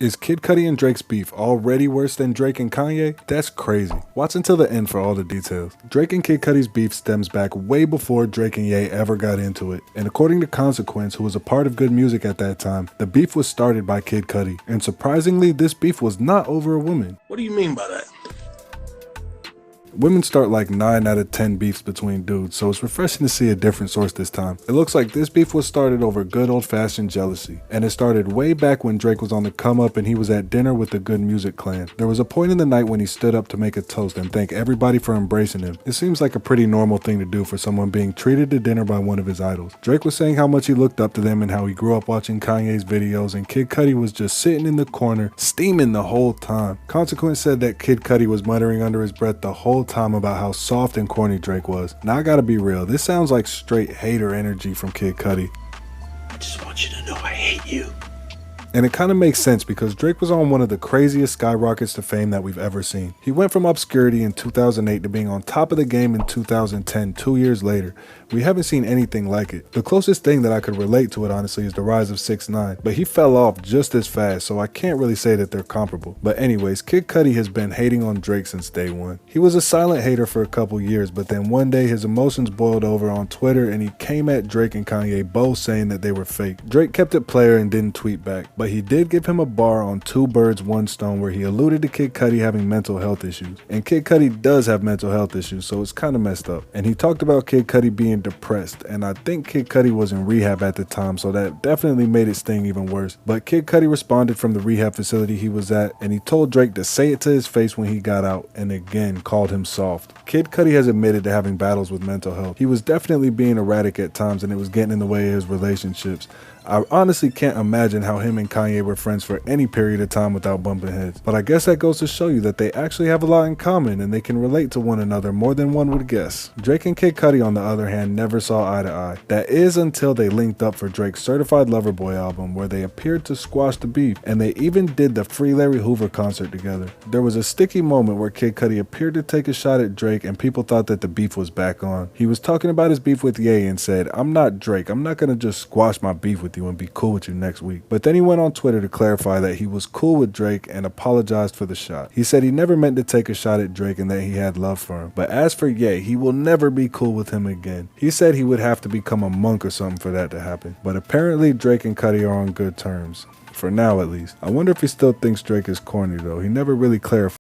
Is Kid Cudi and Drake's beef already worse than Drake and Kanye? That's crazy. Watch until the end for all the details. Drake and Kid Cudi's beef stems back way before Drake and Ye ever got into it. And according to Consequence, who was a part of Good Music at that time, the beef was started by Kid Cudi. And surprisingly, this beef was not over a woman. What do you mean by that? Women start like 9 out of 10 beefs between dudes, so it's refreshing to see a different source this time. It looks like this beef was started over good old-fashioned jealousy, and it started way back when Drake was on the come up and he was at dinner with the Good Music clan. There was a point in the night when he stood up to make a toast and thank everybody for embracing him. It seems like a pretty normal thing to do for someone being treated to dinner by one of his idols. Drake was saying how much he looked up to them and how he grew up watching Kanye's videos, and Kid Cudi was just sitting in the corner, steaming the whole time. Consequence said that Kid Cudi was muttering under his breath the whole time about how soft and corny Drake was. Now I gotta be real, this sounds like straight hater energy from Kid Cudi. I just want you to know I hate you. And it kind of makes sense because Drake was on one of the craziest skyrockets to fame that we've ever seen. He went from obscurity in 2008 to being on top of the game in 2010, 2 years later. We haven't seen anything like it. The closest thing that I could relate to it honestly is the rise of 6ix9ine, but he fell off just as fast, so I can't really say that they're comparable. But anyways, Kid Cudi has been hating on Drake since day one. He was a silent hater for a couple years, but then one day his emotions boiled over on Twitter and he came at Drake and Kanye both saying that they were fake. Drake kept it player and didn't tweet back, but he did give him a bar on Two Birds One Stone where he alluded to Kid Cudi having mental health issues. And Kid Cudi does have mental health issues, so it's kind of messed up. And he talked about Kid Cudi being depressed, and I think Kid Cudi was in rehab at the time, so that definitely made it sting even worse. But Kid Cudi responded from the rehab facility he was at, and he told Drake to say it to his face when he got out, and again called him soft. Kid Cudi has admitted to having battles with mental health. He was definitely being erratic at times, and it was getting in the way of his relationships. I honestly can't imagine how him and Kanye were friends for any period of time without bumping heads. But I guess that goes to show you that they actually have a lot in common and they can relate to one another more than one would guess. Drake and Kid Cudi on the other hand never saw eye to eye. That is until they linked up for Drake's Certified Lover Boy album, where they appeared to squash the beef, and they even did the Free Larry Hoover concert together. There was a sticky moment where Kid Cudi appeared to take a shot at Drake and people thought that the beef was back on. He was talking about his beef with Ye and said, "I'm not Drake, I'm not gonna just squash my beef with you and be cool with you next week." But then he went on Twitter to clarify that he was cool with Drake and apologized for the shot. He said he never meant to take a shot at Drake and that he had love for him. But as for Ye, he will never be cool with him again. He said he would have to become a monk or something for that to happen. But apparently Drake and Cudi are on good terms. For now at least. I wonder if he still thinks Drake is corny though. He never really clarified.